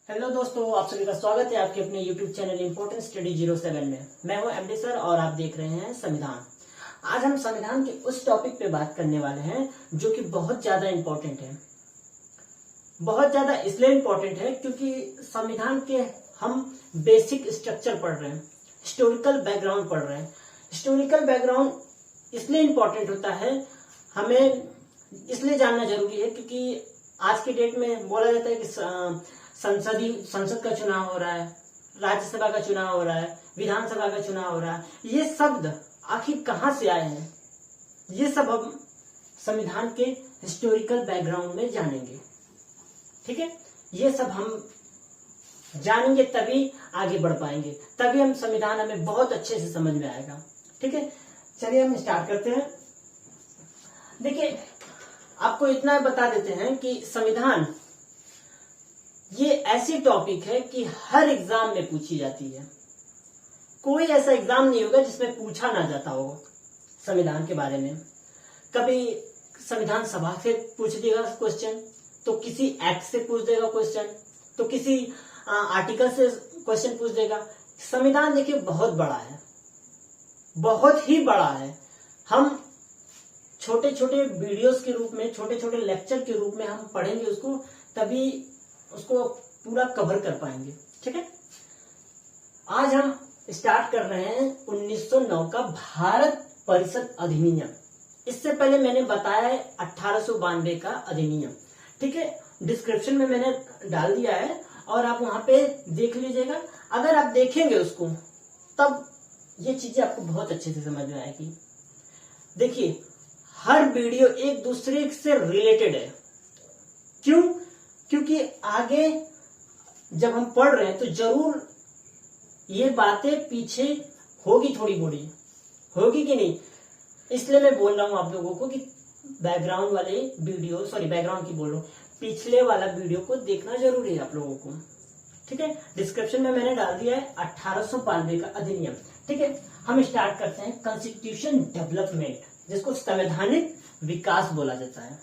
Hello दोस्तों, आप सभी का स्वागत है आपके अपने यूट्यूब चैनल इम्पोर्टेंट स्टडी 07 में। मैं हूं एमडी सर और आप देख रहे हैं संविधान। आज हम संविधान के उस टॉपिक पे बात करने वाले हैं जो कि बहुत ज्यादा इम्पोर्टेंट है। बहुत ज्यादा इसलिए इम्पोर्टेंट है क्योंकि संविधान के हम बेसिक स्ट्रक्चर पढ़ रहे हैं, हिस्टोरिकल बैकग्राउंड पढ़ रहे हैं। हिस्टोरिकल बैकग्राउंड इसलिए इम्पोर्टेंट होता है, हमें इसलिए जानना जरूरी है क्योंकि आज के डेट में बोला जाता है कि संसद का चुनाव हो रहा है, राज्यसभा का चुनाव हो रहा है, विधानसभा का चुनाव हो रहा है। ये शब्द आखिर कहां से आए हैं, ये सब हम संविधान के हिस्टोरिकल बैकग्राउंड में जानेंगे। ठीक है, ये सब हम जानेंगे तभी आगे बढ़ पाएंगे, तभी हम संविधान हमें बहुत अच्छे से समझ में आएगा। ठीक है, चलिए हम स्टार्ट करते हैं। देखिए, आपको इतना बता देते हैं कि संविधान ये ऐसी टॉपिक है कि हर एग्जाम में पूछी जाती है। कोई ऐसा एग्जाम नहीं होगा जिसमें पूछा ना जाता हो संविधान के बारे में। कभी संविधान सभा से पूछ देगा क्वेश्चन, तो किसी एक्ट से पूछ देगा क्वेश्चन, तो किसी आर्टिकल से क्वेश्चन पूछ देगा। संविधान देखिए बहुत बड़ा है, बहुत ही बड़ा है। हम छोटे छोटे वीडियोस के रूप में, छोटे छोटे लेक्चर के रूप में हम पढ़ेंगे उसको, तभी उसको पूरा कवर कर पाएंगे। ठीक है, आज हम स्टार्ट कर रहे हैं 1909 का भारत परिषद अधिनियम। इससे पहले मैंने बताया है 1892 का अधिनियम। ठीक है, डिस्क्रिप्शन में मैंने डाल दिया है और आप वहां पे देख लीजिएगा। अगर आप देखेंगे उसको तब ये चीजें आपको बहुत अच्छे से समझ में आएगी। देखिए, हर वीडियो एक दूसरे से रिलेटेड है। क्यों? क्योंकि आगे जब हम पढ़ रहे हैं तो जरूर ये बातें पीछे होगी, थोड़ी मोड़ी होगी कि नहीं। इसलिए मैं बोल रहा हूं आप लोगों को कि बैकग्राउंड वाले वीडियो, बैकग्राउंड की बोल रहा हूं, पिछले वाला वीडियो को देखना जरूरी है आप लोगों को। ठीक है, डिस्क्रिप्शन में मैंने डाल दिया है 1892 का अधिनियम। ठीक है, हम स्टार्ट करते हैं। कॉन्स्टिट्यूशन डेवलपमेंट, जिसको संवैधानिक विकास बोला जाता है।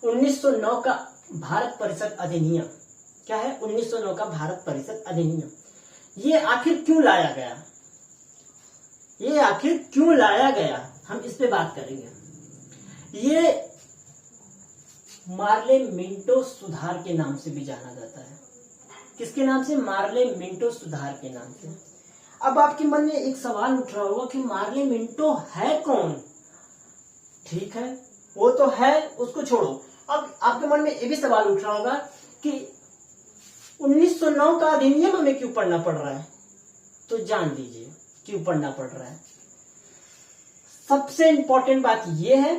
1909 का भारत परिषद अधिनियम क्या है? 1909 का भारत परिषद अधिनियम ये आखिर क्यों लाया गया? ये आखिर क्यों लाया गया, हम इस पे बात करेंगे। ये मार्ले मिंटो सुधार के नाम से भी जाना जाता है। किसके नाम से? मार्ले मिंटो सुधार के नाम से। अब आपके मन में एक सवाल उठ रहा होगा कि मार्ले मिंटो है कौन? ठीक है, वो तो है, उसको छोड़ो। अब आपके मन में ये भी सवाल उठ रहा होगा कि 1909 का अधिनियम हमें क्यों पढ़ना पड़ रहा है? तो जान लीजिए क्यों पढ़ना पड़ रहा है। सबसे इंपॉर्टेंट बात यह है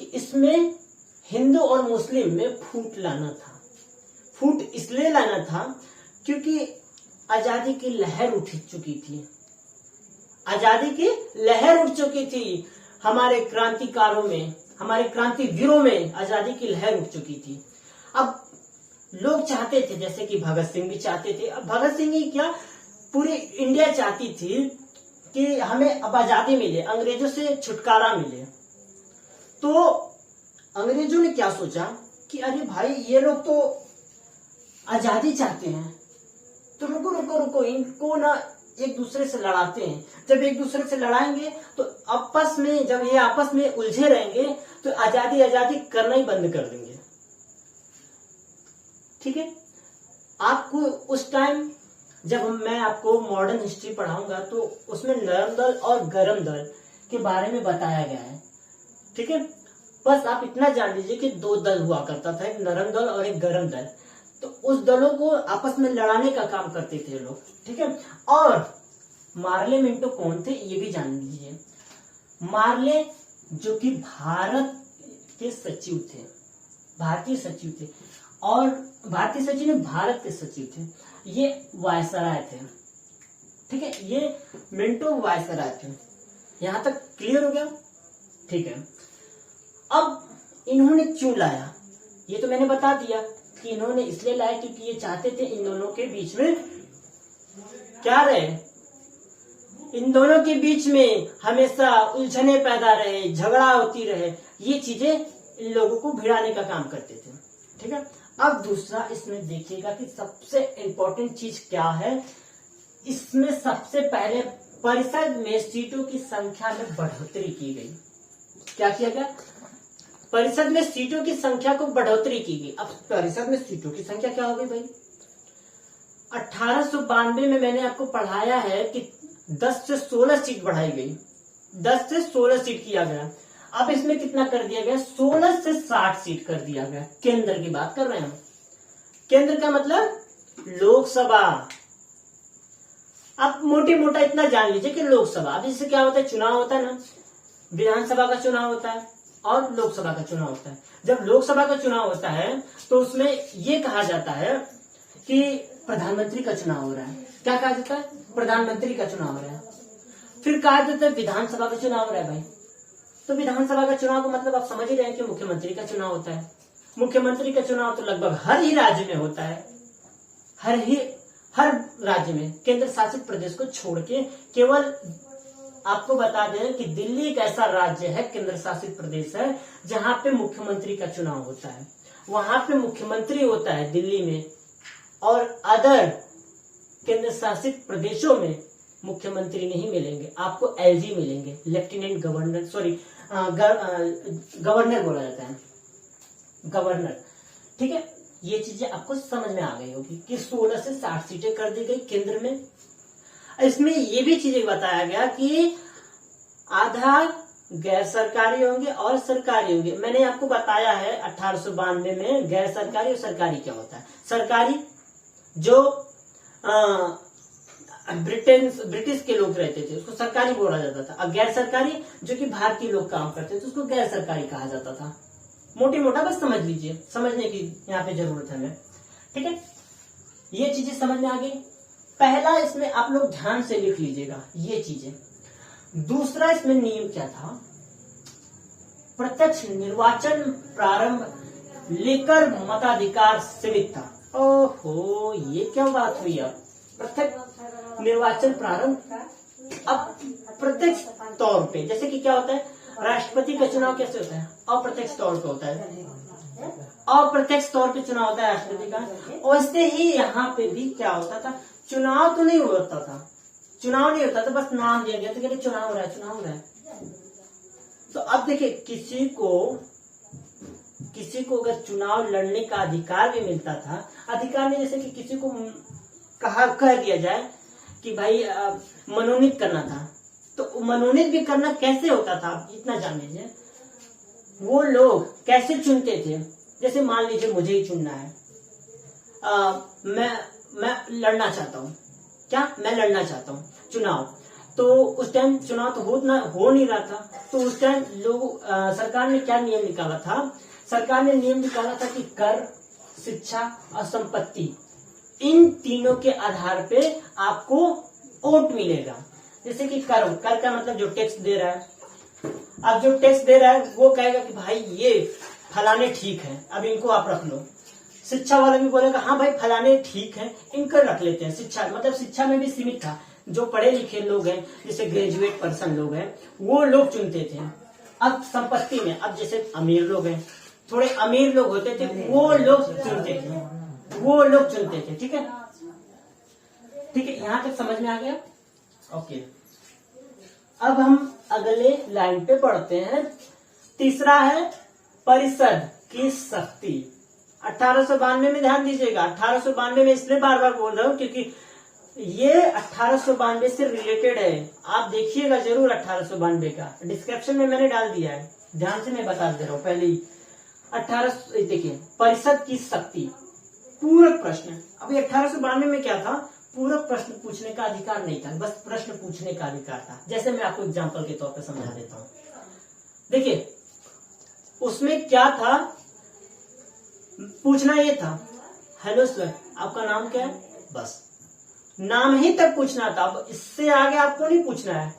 कि इसमें हिंदू और मुस्लिम में फूट लाना था। फूट इसलिए लाना था क्योंकि आजादी की लहर उठ चुकी थी। आजादी की लहर उठ चुकी थी हमारे क्रांतिकारों में, हमारे क्रांतिवीरों में आजादी की लहर उठ चुकी थी। अब लोग चाहते थे, जैसे कि भगत सिंह भी चाहते थे। अब भगत सिंह ही क्या, पूरी इंडिया चाहती थी कि हमें अब आजादी मिले, अंग्रेजों से छुटकारा मिले। तो अंग्रेजों ने क्या सोचा कि अरे भाई, ये लोग तो आजादी चाहते हैं, तो रुको रुको रुको, इनको ना एक दूसरे से लड़ाते हैं। जब एक दूसरे से लड़ाएंगे तो आपस में, जब ये आपस में उलझे रहेंगे तो आजादी आजादी करना ही बंद कर देंगे। ठीक है, आपको उस टाइम जब मैं आपको मॉडर्न हिस्ट्री पढ़ाऊंगा तो उसमें नरम दल और गरम दल के बारे में बताया गया है। ठीक है, बस आप इतना जान लीजिए कि दो दल हुआ करता था, एक नरम दल और एक गरम दल। तो उस दलों को आपस में लड़ाने का काम करते थे लोग। ठीक है, और मार्ले मिंटो कौन थे ये भी जान लीजिए। मार्ले जो कि भारत के सचिव थे, भारतीय सचिव थे, और भारतीय सचिव ने भारत के सचिव थे। ये वायसराय थे। ठीक है, ये मिंटो वायसराय थे। यहां तक क्लियर हो गया? ठीक है, अब इन्होंने क्यों लाया ये तो मैंने बता दिया कि इन्होंने इसलिए लाया क्योंकि ये चाहते थे इन दोनों के बीच में क्या रहे, इन दोनों के बीच में हमेशा उलझने पैदा रहे, झगड़ा होती रहे। ये चीजें इन लोगों को भिड़ाने का काम करते थे। ठीक है, अब दूसरा इसमें देखिएगा कि सबसे इंपॉर्टेंट चीज क्या है। इसमें सबसे पहले परिषद में सीटों की संख्या में बढ़ोतरी की गई। क्या किया गया? परिषद में सीटों की संख्या को बढ़ोतरी की गई। अब परिषद में सीटों की संख्या क्या हो गई भाई? 1892 में मैंने आपको पढ़ाया है कि 10 से 16 सीट बढ़ाई गई, 10 से 16 सीट किया गया। अब इसमें कितना कर दिया गया? 16 से 60 सीट कर दिया गया। केंद्र की बात कर रहे हैं हम। केंद्र का मतलब लोकसभा। आप मोटी मोटा इतना जान लीजिए कि लोकसभा। अब इससे क्या होता है? चुनाव होता है ना, विधानसभा का चुनाव होता है और लोकसभा का चुनाव होता है। जब लोकसभा का चुनाव होता है तो उसमें यह कहा जाता है कि प्रधानमंत्री का चुनाव हो रहा है। क्या कहा जाता है? प्रधानमंत्री का चुनाव हो रहा है। फिर कहा जाता है विधानसभा का चुनाव हो रहा है भाई। तो विधानसभा का चुनाव का मतलब आप समझ ही रहे हैं कि मुख्यमंत्री का चुनाव होता है। मुख्यमंत्री का चुनाव तो लगभग हर ही राज्य में होता है, हर राज्य में। केंद्र शासित प्रदेश को छोड़ के केवल आपको बता दें कि दिल्ली एक ऐसा राज्य है, केंद्र शासित प्रदेश है, जहां पे मुख्यमंत्री का चुनाव होता है। वहां पे मुख्यमंत्री होता है दिल्ली में, और अदर केंद्र शासित प्रदेशों में मुख्यमंत्री नहीं मिलेंगे, आपको एलजी मिलेंगे, लेफ्टिनेंट गवर्नर, सॉरी गवर्नर बोला जाता है, गवर्नर। ठीक है, ये चीजें आपको समझ में आ गई होगी कि 16 से 60 सीटें कर दी गई केंद्र में। इसमें ये भी चीजें बताया गया कि आधा गैर सरकारी होंगे और सरकारी होंगे। मैंने आपको बताया है 1892 में गैर सरकारी और सरकारी क्या होता है। सरकारी जो ब्रिटिश के लोग रहते थे उसको सरकारी बोला जाता था, और गैर सरकारी जो कि भारतीय लोग काम करते थे उसको गैर सरकारी कहा जाता था। मोटी मोटा बस समझ लीजिए, समझने की यहाँ पे जरूरत है हमें। ठीक है, ये चीजें समझ में आ गई। पहला इसमें आप लोग ध्यान से लिख लीजिएगा ये चीजें। दूसरा इसमें नियम क्या था? प्रत्यक्ष निर्वाचन प्रारंभ लेकर मताधिकार सीमित था। ओहो, ये क्या बात हुई? अब प्रत्यक्ष निर्वाचन प्रारंभ, अब प्रत्यक्ष तौर पे, जैसे कि क्या होता है राष्ट्रपति का चुनाव कैसे होता है? अप्रत्यक्ष तौर पे होता है, अप्रत्यक्ष तौर पे चुनाव होता है राष्ट्रपति का। वैसे ही यहाँ पे भी क्या होता था? चुनाव तो नहीं होता था, चुनाव नहीं होता था, बस नाम दिया गया था कि चुनाव हो रहा है, चुनाव हो रहा है। तो अब देखिए, किसी को अगर चुनाव लड़ने का अधिकार भी मिलता था, अधिकार नहीं, जैसे कि किसी को कह दिया जाए कि भाई मनोनीत करना था, तो मनोनीत भी करना कैसे होता था आप इतना जान लीजिए। वो लोग कैसे चुनते थे? जैसे मान लीजिए मुझे ही चुनना है, मैं लड़ना चाहता हूँ। क्या? मैं लड़ना चाहता हूँ चुनाव। तो उस टाइम चुनाव तो हो नहीं रहा था, तो उस टाइम लोग सरकार ने क्या नियम निकाला था? सरकार ने नियम निकाला था कि कर, शिक्षा और संपत्ति, इन तीनों के आधार पे आपको वोट मिलेगा। जैसे कि कर का मतलब जो टैक्स दे रहा है, अब जो टैक्स दे रहा है वो कहेगा कि भाई ये फलाने ठीक है, अब इनको आप रख लो। शिक्षा वाला भी बोलेगा हाँ भाई फलाने ठीक है, इनको रख लेते हैं। शिक्षा मतलब शिक्षा में भी सीमित था, जो पढ़े लिखे लोग हैं, जैसे ग्रेजुएट पर्सन लोग हैं, वो लोग चुनते थे। अब संपत्ति में, अब जैसे अमीर लोग हैं, थोड़े अमीर लोग होते थे, वो लोग चुनते थे। ठीक है, ठीक है, यहाँ तक समझ में आ गया? ओके, अब हम अगले लाइन पे पढ़ते हैं। तीसरा है परिषद की शक्ति। 1892 में ध्यान दीजिएगा, 1892 में इसलिए बार बार बोल रहा हूं क्योंकि ये 1892 से रिलेटेड है। आप देखिएगा जरूर 1892 का, डिस्क्रिप्शन में मैंने डाल दिया है, ध्यान से मैं बता दे रहा हूं पहले ही। 1800 देखिए, परिषद की शक्ति, पूरक प्रश्न। अभी 1892 में क्या था? पूरक प्रश्न पूछने का अधिकार नहीं था, बस प्रश्न पूछने का अधिकार था। जैसे मैं आपको एग्जांपल के तौर पे समझा देता हूँ। देखिए, उसमें क्या था? पूछना ये था, हेलो सर आपका नाम क्या है? बस नाम ही तक पूछना था, अब इससे आगे आपको नहीं पूछना है।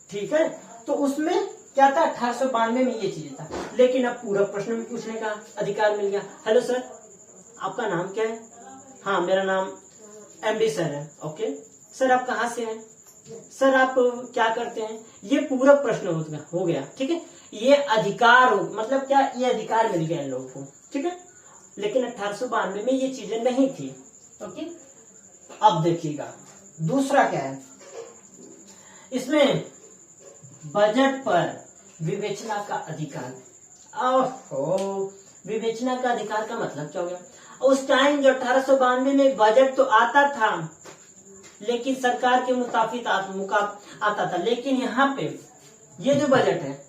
ठीक है, तो उसमें क्या था? 1892 में ये चीज था। लेकिन अब पूरक प्रश्न में पूछने का अधिकार मिल गया। हेलो सर आपका नाम क्या है? हाँ मेरा नाम एमडी सर है। ओके सर, आप कहाँ से हैं? सर आप क्या करते हैं? ये पूरक प्रश्न हो गया। ठीक है, ये अधिकार हो, मतलब क्या, ये अधिकार मिल गया इन लोगों को, ठीक है। लेकिन 1892 में ये चीजें नहीं थी। ओके, अब देखिएगा दूसरा क्या है, इसमें बजट पर विवेचना का अधिकार। ओहो, विवेचना का अधिकार का मतलब क्या हो गया? उस टाइम जो 1892 में बजट तो आता था, लेकिन सरकार के मुताबिक आता था, लेकिन यहाँ पे ये जो बजट है,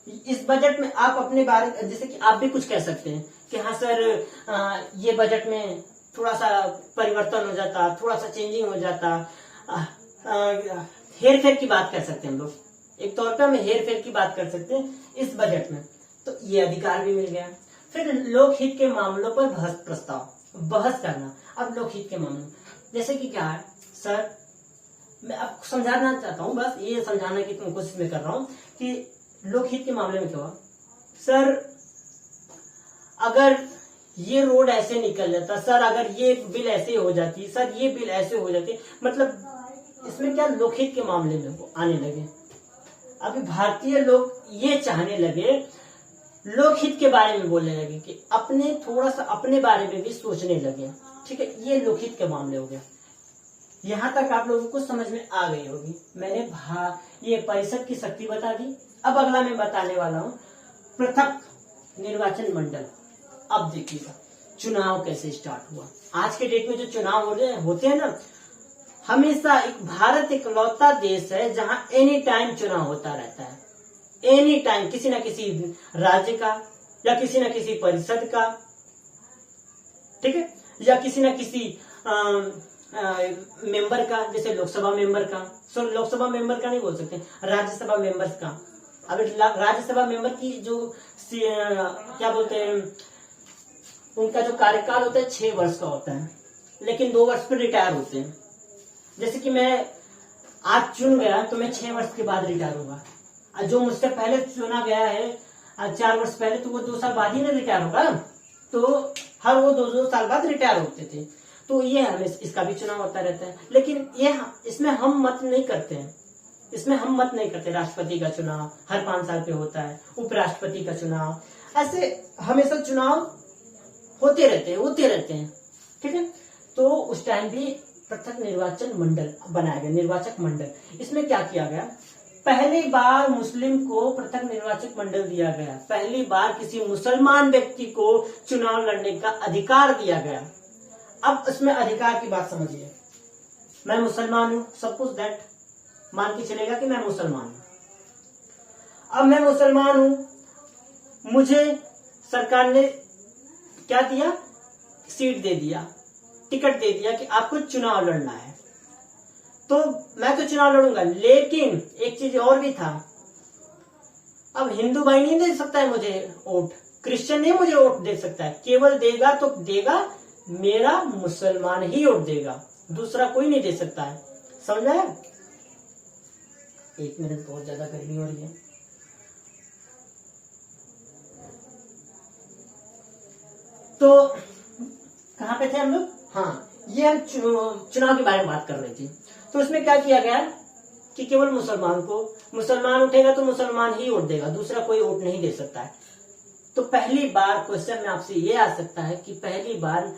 इस बजट में आप अपने बारे, जैसे कि आप भी कुछ कह सकते हैं कि हाँ सर, ये बजट में थोड़ा सा परिवर्तन हो जाता, थोड़ा सा चेंजिंग हो जाता, हेर फेर की बात कर सकते हैं हम लोग, एक तौर पे हम हेर फेर की बात कर सकते हैं इस बजट में, तो ये अधिकार भी मिल गया। फिर लोकहित के मामलों पर बहस करना। अब लोकहित के मामलों जैसे कि क्या है सर, मैं आपको समझाना चाहता हूँ, बस ये समझाने की कोशिश में कर रहा हूँ कि लोकहित के मामले में क्या हुआ सर, अगर ये रोड ऐसे निकल जाता सर, अगर ये बिल ऐसे हो जाती सर, ये बिल ऐसे हो जाती, मतलब इसमें क्या लोकहित के मामले में वो आने लगे। अभी भारतीय लोग ये चाहने लगे, लोकहित के बारे में बोलने लगे कि अपने थोड़ा सा अपने बारे में भी सोचने लगे, ठीक है। ये लोकहित के मामले हो गया। यहाँ तक आप लोगों को समझ में आ गई होगी। मैंने ये परिषद की शक्ति बता दी। अब अगला मैं बताने वाला हूँ पृथक निर्वाचन मंडल। अब देखिएगा चुनाव कैसे स्टार्ट हुआ। आज के डेट में जो चुनाव होते हैं ना, हमेशा भारत इकलौता देश है जहां एनी टाइम चुनाव होता रहता है, एनी टाइम, किसी न किसी राज्य का या किसी न किसी परिषद का, ठीक है, या किसी न किसी मेंबर का, जैसे लोकसभा मेंबर का, लोकसभा मेंबर का नहीं बोल सकते, राज्यसभा मेंबर्स का। अगर राज्यसभा मेंबर की जो क्या बोलते हैं, उनका जो कार्यकाल होता है 6 वर्ष का होता है, लेकिन 2 वर्ष पर रिटायर होते हैं। जैसे कि मैं आज चुन गया तो मैं 6 वर्ष के बाद रिटायर होगा, जो मुझसे पहले चुना गया है 4 वर्ष पहले, तो वो 2 साल बाद ही ना रिटायर होगा, तो हर वो 2 साल बाद रिटायर होते थे। तो ये हमें इसका भी चुनाव होता रहता है, लेकिन ये इसमें हम मत नहीं करते हैं, इसमें हम मत नहीं करते। राष्ट्रपति का चुनाव हर 5 साल पे होता है, उपराष्ट्रपति का चुनाव, ऐसे हमेशा चुनाव होते रहते हैं, ठीक है। तो उस टाइम भी पृथक निर्वाचन मंडल बनाया गया, निर्वाचक मंडल। इसमें क्या किया गया, पहली बार मुस्लिम को पृथक निर्वाचक मंडल दिया गया, पहली बार किसी मुसलमान व्यक्ति को चुनाव लड़ने का अधिकार दिया गया। अब इसमें अधिकार की बात समझिए, मैं मुसलमान हूं, सपोज दैट, मान के चलेगा कि मैं मुसलमान हूं। अब मैं मुसलमान हूं, मुझे सरकार ने क्या दिया, सीट दे दिया, टिकट दे दिया कि आपको चुनाव लड़ना है, तो मैं तो चुनाव लड़ूंगा। लेकिन एक चीज और भी था, अब हिंदू भाई नहीं दे सकता है मुझे वोट, क्रिश्चियन नहीं मुझे वोट दे सकता है, केवल देगा तो देगा मेरा मुसलमान ही वोट देगा, दूसरा कोई नहीं दे सकता है। समझ आया? 1 मिनट, बहुत ज्यादा गर्मी हो रही है। तो कहां पे थे हम लोग? हाँ, ये हम चुनाव के बारे में बात कर रहे थे। तो इसमें क्या किया गया कि केवल मुसलमान उठेगा तो मुसलमान ही वोट देगा, दूसरा कोई वोट नहीं दे सकता है। तो पहली बार क्वेश्चन में आपसे ये आ सकता है कि पहली बार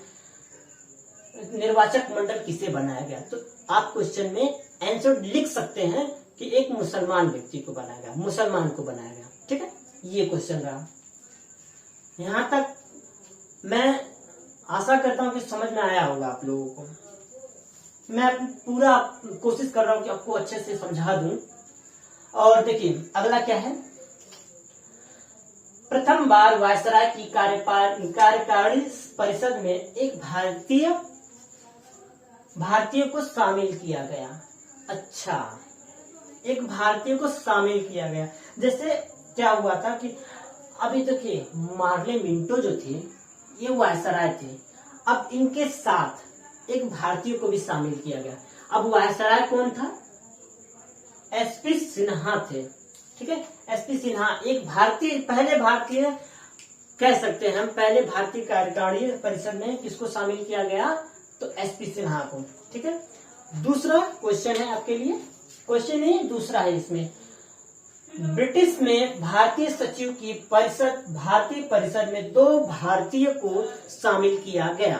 निर्वाचक मंडल किसे बनाया गया, तो आप क्वेश्चन में आंसर लिख सकते हैं कि एक मुसलमान व्यक्ति को बनाया गया, मुसलमान को बनाया गया, ठीक है। ये क्वेश्चन रहा। यहां तक मैं आशा करता हूं कि समझ में आया होगा आप लोगों को। मैं पूरा कोशिश कर रहा हूं कि आपको अच्छे से समझा दूं। और देखिए अगला क्या है, प्रथम बार वायसराय की कार्यकारिणी परिषद में एक भारतीय को शामिल किया गया। अच्छा, एक भारतीय को शामिल किया गया। जैसे क्या हुआ था कि अभी देखिए मार्ले मिंटो जो थे ये वायसराय थे, अब इनके साथ एक भारतीय को भी शामिल किया गया। अब वायसराय कौन था? एसपी सिन्हा थे, ठीक है। एसपी सिन्हा एक भारतीय, पहले भारतीय कह सकते हैं हम, पहले भारतीय कार्यकारिणी परिषद में किसको शामिल किया गया, तो एसपी सिन्हा को, ठीक है। दूसरा क्वेश्चन है आपके लिए, क्वेश्चन नहीं दूसरा है इसमें, ब्रिटिश में भारतीय सचिव की भारतीय परिषद में 2 भारतीय को शामिल किया गया।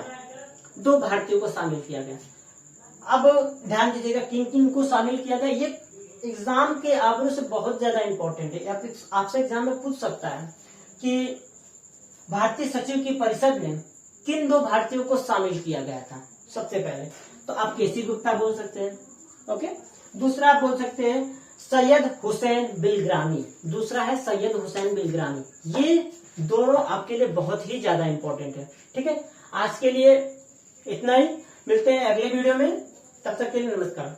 2 भारतीयों को शामिल किया गया। अब ध्यान दीजिएगा किन किन को शामिल किया गया, ये एग्जाम के आवर्त से बहुत ज्यादा इंपॉर्टेंट है। आपसे एग्जाम में पूछ सकता है कि भारतीय सचिव की परिषद में किन 2 भारतीयों को शामिल किया गया था। सबसे पहले तो आप केसी गुप्ता बोल सकते हैं, ओके। दूसरा आप बोल सकते हैं सैयद हुसैन बिलग्रामी, दूसरा है सैयद हुसैन बिलग्रामी। ये दोनों आपके लिए बहुत ही ज्यादा इंपॉर्टेंट है। ठीक है, आज के लिए इतना ही, मिलते हैं अगले वीडियो में, तब तक के लिए नमस्कार।